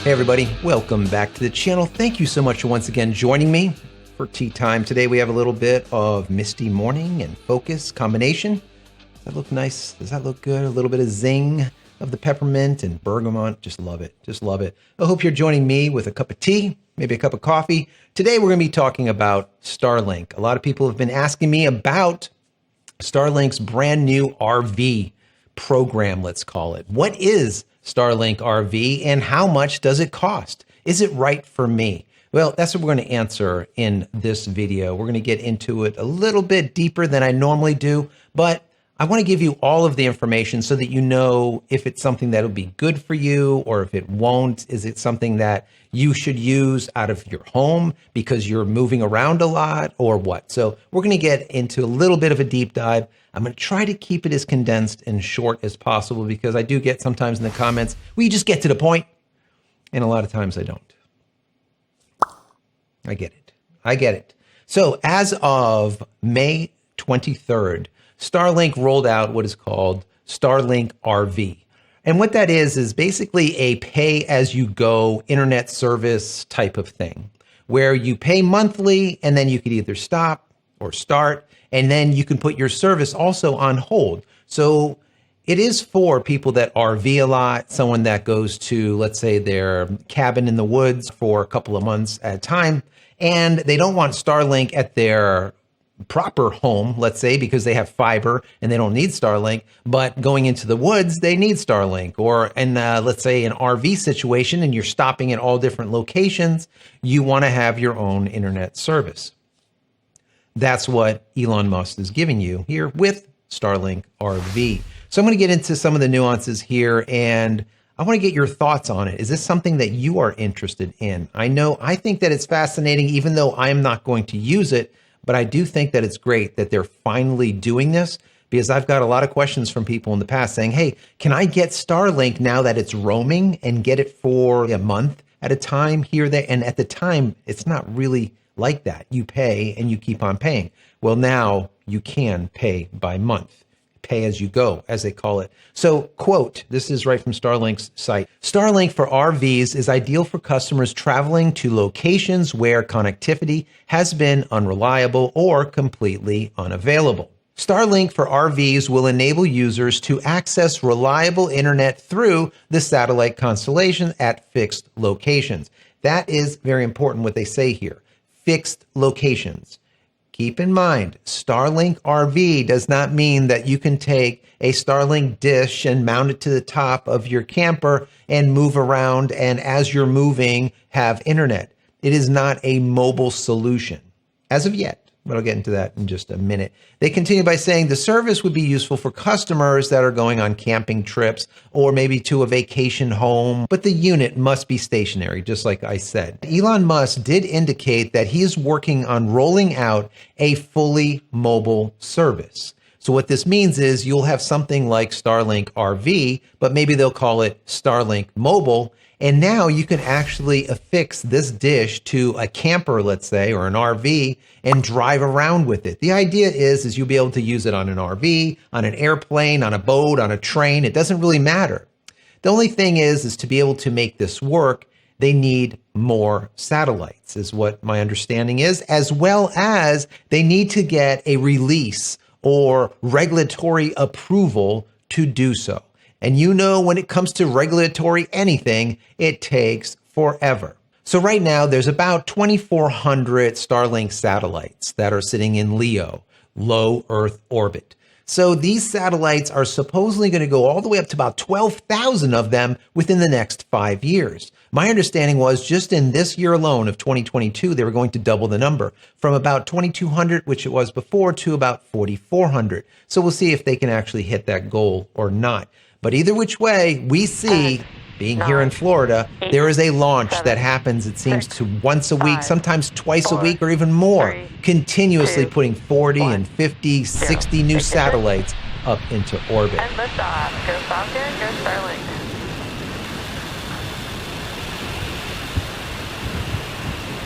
Hey everybody, welcome back to the channel. Thank you so much for once again joining me for tea time. Today we have a little bit of misty morning and focus combination. Does that look nice? Does that look good? A little bit of zing of the peppermint and bergamot. Just love it. Just love it. I hope you're joining me with a cup of tea, maybe a cup of coffee. Today we're going to be talking about Starlink. A lot of people have been asking me about Starlink's brand new RV program, let's call it. What is Starlink RV and how much does it cost? Is it right for me? Well, that's what we're going to answer in this video. We're going to get into it a little bit deeper than I normally do, but I want to give you all of the information so that you know if it's something that'll be good for you or if it won't. Is it something that you should use out of your home because you're moving around a lot or what? So we're going to get into a little bit of a deep dive. I'm going to try to keep it as condensed and short as possible because I do get sometimes in the comments, will you just get to the point? And a lot of times I don't. I get it. I get it. So as of May 23rd, Starlink rolled out what is called Starlink RV. And what that is basically a pay-as-you-go internet service type of thing, where you pay monthly and then you could either stop or start, and then you can put your service also on hold. So it is for people that RV a lot, someone that goes to, let's say, their cabin in the woods for a couple of months at a time, and they don't want Starlink at their proper home, let's say, because they have fiber and they don't need Starlink, but going into the woods, they need Starlink. Or in, let's say, an RV situation and you're stopping at all different locations, you want to have your own internet service. That's what Elon Musk is giving you here with Starlink RV. So I'm going to get into some of the nuances here and I want to get your thoughts on it. Is this something that you are interested in? I think that it's fascinating, even though I'm not going to use it. But I do think that it's great that they're finally doing this because I've got a lot of questions from people in the past saying, hey, can I get Starlink now that it's roaming and get it for a month at a time here, there? And at the time, it's not really like that. You pay and you keep on paying. Well, now you can pay by month. Pay as you go, as they call it. So, quote, this is right from Starlink's site. Starlink for RVs is ideal for customers traveling to locations where connectivity has been unreliable or completely unavailable. Starlink for RVs will enable users to access reliable internet through the satellite constellation at fixed locations. That is very important what they say here. Fixed locations. Keep in mind, Starlink RV does not mean that you can take a Starlink dish and mount it to the top of your camper and move around and as you're moving have internet. It is not a mobile solution as of yet, but I'll get into that in just a minute. They continue by saying the service would be useful for customers that are going on camping trips or maybe to a vacation home, but the unit must be stationary, just like I said. Elon Musk did indicate that he is working on rolling out a fully mobile service. So what this means is you'll have something like Starlink RV, but maybe they'll call it Starlink Mobile. And now you can actually affix this dish to a camper, let's say, or an RV and drive around with it. The idea is you'll be able to use it on an RV, on an airplane, on a boat, on a train. It doesn't really matter. The only thing is to be able to make this work, they need more satellites, is what my understanding is, as well as they need to get a release or regulatory approval to do so. And you know, when it comes to regulatory anything, it takes forever. So right now, there's about 2,400 Starlink satellites that are sitting in LEO, low Earth orbit. So these satellites are supposedly going to go all the way up to about 12,000 of them within the next 5 years. My understanding was just in this year alone of 2022, they were going to double the number from about 2,200, which it was before, to about 4,400. So we'll see if they can actually hit that goal or not. But either which way, we see, being here in Florida, there is a launch that happens, it seems, to once a week, sometimes twice a week or even more, continuously putting 40 and 50, 60 new satellites up into orbit. And liftoff. Go Falcon, go Starlink.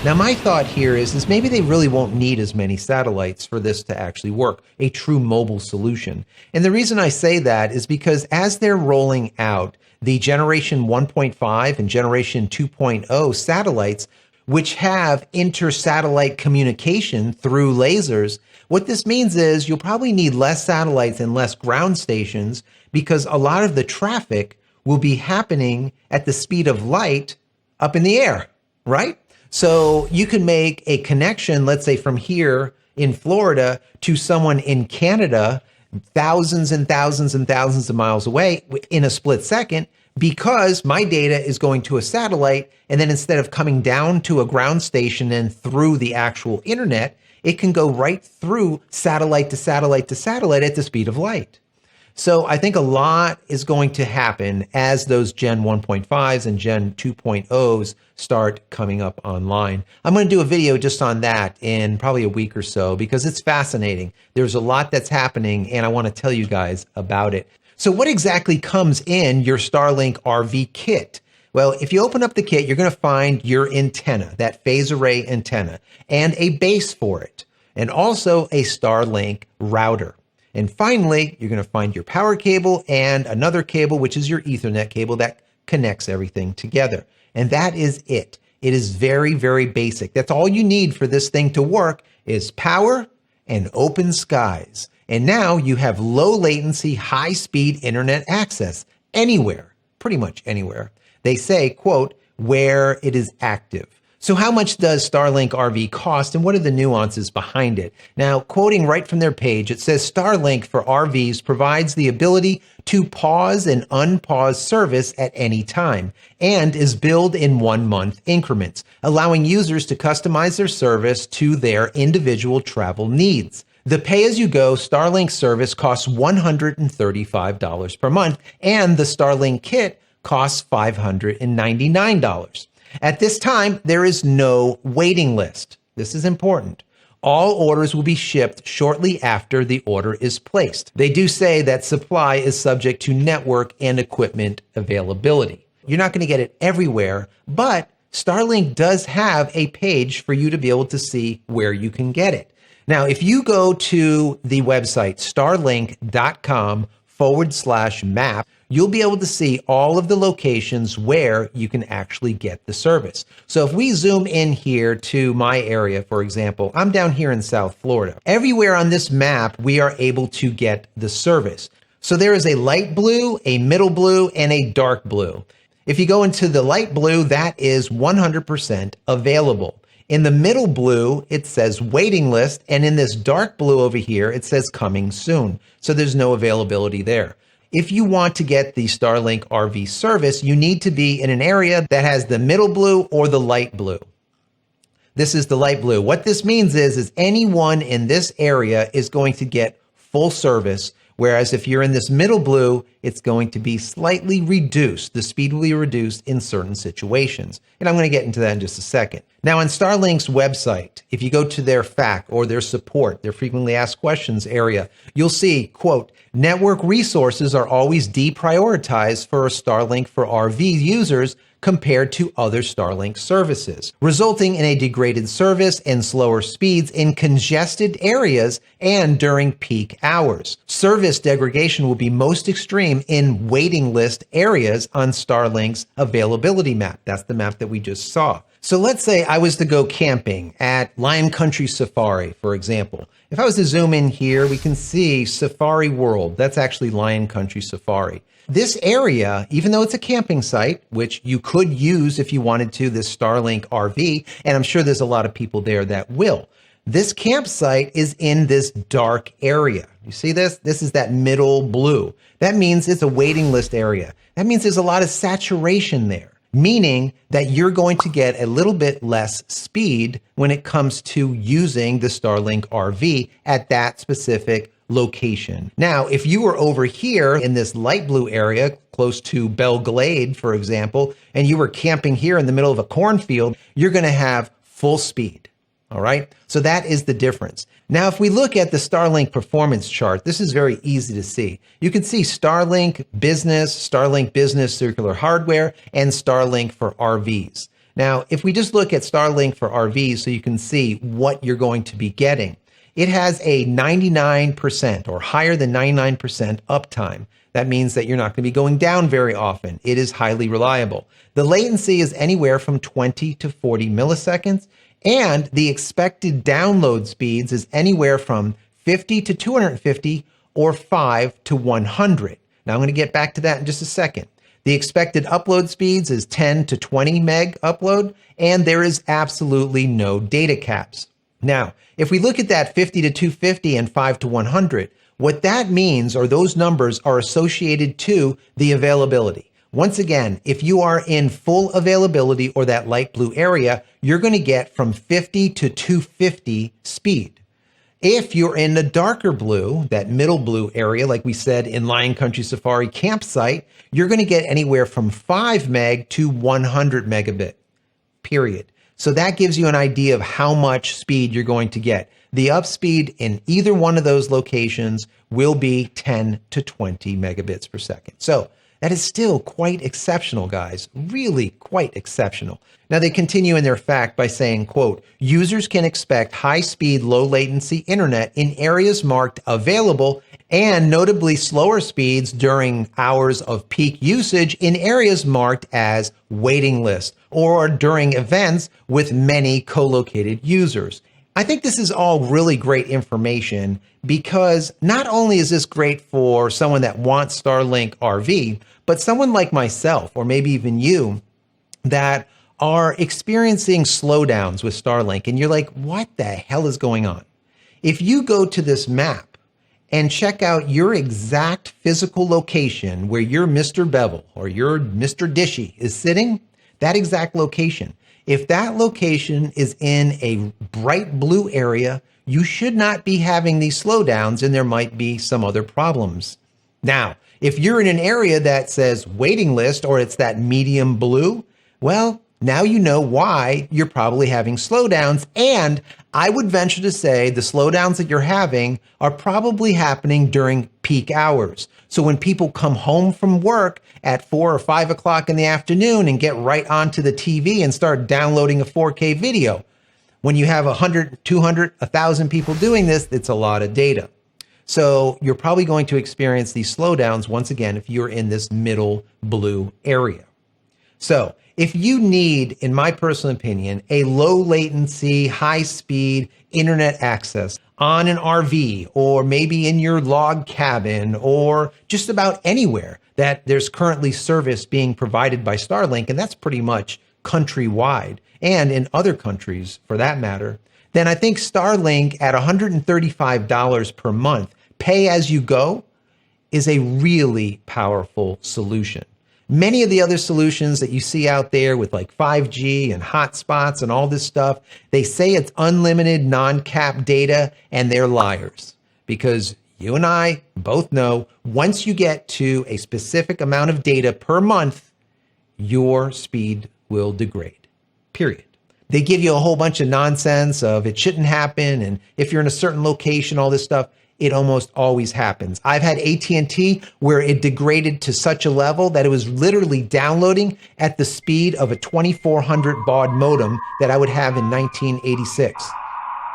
Now, my thought here is maybe they really won't need as many satellites for this to actually work, a true mobile solution. And the reason I say that is because as they're rolling out the Generation 1.5 and Generation 2.0 satellites, which have inter-satellite communication through lasers. What this means is you'll probably need less satellites and less ground stations because a lot of the traffic will be happening at the speed of light up in the air, right? So you can make a connection, let's say from here in Florida to someone in Canada, thousands and thousands and thousands of miles away in a split second, because my data is going to a satellite, and then instead of coming down to a ground station and through the actual internet, it can go right through satellite to satellite to satellite at the speed of light. So I think a lot is going to happen as those Gen 1.5s and Gen 2.0s start coming up online. I'm going to do a video just on that in probably a week or so because it's fascinating. There's a lot that's happening and I want to tell you guys about it. So what exactly comes in your Starlink RV kit? Well, if you open up the kit, you're going to find your antenna, that phase array antenna, and a base for it, and also a Starlink router. And finally, you're going to find your power cable and another cable, which is your Ethernet cable that connects everything together. And that is it. It is very, very basic. That's all you need for this thing to work is power and open skies. And now you have low latency, high speed internet access anywhere, pretty much anywhere. They say, quote, where it is active. So how much does Starlink RV cost and what are the nuances behind it? Now, quoting right from their page, it says Starlink for RVs provides the ability to pause and unpause service at any time and is billed in 1 month increments, allowing users to customize their service to their individual travel needs. The pay-as-you-go Starlink service costs $135 per month, and the Starlink kit costs $599. At this time, there is no waiting list. This is important. All orders will be shipped shortly after the order is placed. They do say that supply is subject to network and equipment availability. You're not going to get it everywhere, but Starlink does have a page for you to be able to see where you can get it. Now, if you go to the website starlink.com/map, you'll be able to see all of the locations where you can actually get the service. So if we zoom in here to my area, for example, I'm down here in South Florida. Everywhere on this map, we are able to get the service. So there is a light blue, a middle blue, and a dark blue. If you go into the light blue, that is 100% available. In the middle blue, it says waiting list, and in this dark blue over here, it says coming soon. So there's no availability there. If you want to get the Starlink RV service, you need to be in an area that has the middle blue or the light blue. This is the light blue. What this means is anyone in this area is going to get full service, whereas if you're in this middle blue, it's going to be slightly reduced. The speed will be reduced in certain situations. And I'm going to get into that in just a second. Now, on Starlink's website, if you go to their FAQ or their support, their frequently asked questions area, you'll see, quote, network resources are always deprioritized for Starlink for RV users compared to other Starlink services, resulting in a degraded service and slower speeds in congested areas and during peak hours. Service degradation will be most extreme in waiting list areas on Starlink's availability map. That's the map that we just saw. So let's say I was to go camping at Lion Country Safari, for example. If I was to zoom in here, we can see Safari World. That's actually Lion Country Safari. This area, even though it's a camping site, which you could use if you wanted to, this Starlink RV, and I'm sure there's a lot of people there that will. This campsite is in this dark area. You see this? This is that middle blue. That means it's a waiting list area. That means there's a lot of saturation there, meaning that you're going to get a little bit less speed when it comes to using the Starlink RV at that specific location. Now, if you were over here in this light blue area, close to Belle Glade, for example, and you were camping here in the middle of a cornfield, you're going to have full speed. All right. So that is the difference. Now, if we look at the Starlink performance chart, this is very easy to see. You can see Starlink Business Circular Hardware, and Starlink for RVs. Now, if we just look at Starlink for RVs so you can see what you're going to be getting, It has a 99% or higher than 99% uptime. That means that you're not going to be going down very often. It is highly reliable. The latency is anywhere from 20 to 40 milliseconds, and the expected download speeds is anywhere from 50 to 250 or 5 to 100. Now I'm going to get back to that in just a second. The expected upload speeds is 10 to 20 meg upload, and there is absolutely no data caps. Now, if we look at that 50 to 250 and 5 to 100, what that means are those numbers are associated to the availability. Once again, if you are in full availability or that light blue area, you're going to get from 50 to 250 speed. If you're in the darker blue, that middle blue area, like we said in Lion Country Safari campsite, you're going to get anywhere from 5 meg to 100 megabit, period. So that gives you an idea of how much speed you're going to get. The up speed in either one of those locations will be 10 to 20 megabits per second. So that is still quite exceptional, guys, really quite exceptional. Now they continue in their fact by saying, quote, users can expect high-speed, low-latency internet in areas marked available and notably slower speeds during hours of peak usage in areas marked as waiting list or during events with many co-located users. I think this is all really great information because not only is this great for someone that wants Starlink RV, but someone like myself, or maybe even you, that are experiencing slowdowns with Starlink, and you're like, what the hell is going on? If you go to this map and check out your exact physical location where your Mr. Bevel or your Mr. Dishy is sitting, that exact location, if that location is in a bright blue area, you should not be having these slowdowns, and there might be some other problems. Now, if you're in an area that says waiting list or it's that medium blue, well, now you know why you're probably having slowdowns. And I would venture to say the slowdowns that you're having are probably happening during peak hours. So when people come home from work at 4 or 5 o'clock in the afternoon and get right onto the TV and start downloading a 4K video, when you have 100, 200, 1,000 people doing this, it's a lot of data. So you're probably going to experience these slowdowns once again if you're in this middle blue area. So if you need, in my personal opinion, a low latency, high speed internet access on an RV, or maybe in your log cabin, or just about anywhere that there's currently service being provided by Starlink, and that's pretty much countrywide and in other countries for that matter, then I think Starlink at $135 per month, pay as you go, is a really powerful solution. Many of the other solutions that you see out there with like 5G and hotspots and all this stuff, they say it's unlimited non-cap data, and they're liars. Because you and I both know once you get to a specific amount of data per month, your speed will degrade, period. They give you a whole bunch of nonsense of it shouldn't happen, and if you're in a certain location, all this stuff. It almost always happens. I've had AT&T where it degraded to such a level that it was literally downloading at the speed of a 2400 baud modem that I would have in 1986.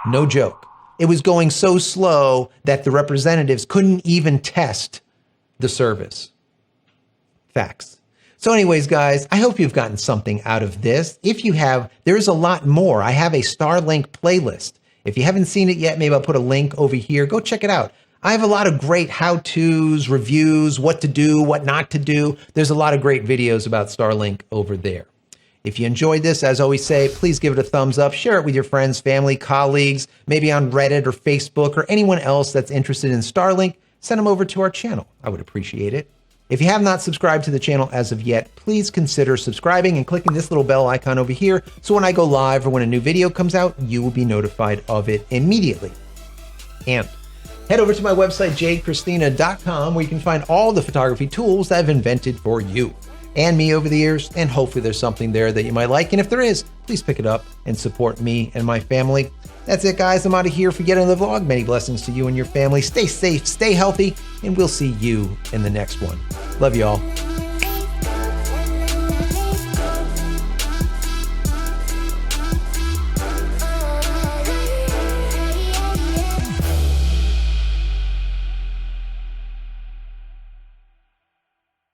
No joke. It was going so slow that the representatives couldn't even test the service. Facts. So anyways, guys, I hope you've gotten something out of this. If you have, there's a lot more. I have a Starlink playlist. If you haven't seen it yet, maybe I'll put a link over here. Go check it out. I have a lot of great how-tos, reviews, what to do, what not to do. There's a lot of great videos about Starlink over there. If you enjoyed this, as I always say, please give it a thumbs up. Share it with your friends, family, colleagues, maybe on Reddit or Facebook or anyone else that's interested in Starlink. Send them over to our channel. I would appreciate it. If you have not subscribed to the channel as of yet, please consider subscribing and clicking this little bell icon over here so when I go live or when a new video comes out, you will be notified of it immediately. And head over to my website, JCristina.com, where you can find all the photography tools that I've invented for you and me over the years, and hopefully there's something there that you might like. And if there is, please pick it up and support me and my family. That's it, guys. I'm out of here for Get Into the Vlog. Many blessings to you and your family. Stay safe, stay healthy, and we'll see you in the next one. Love you all.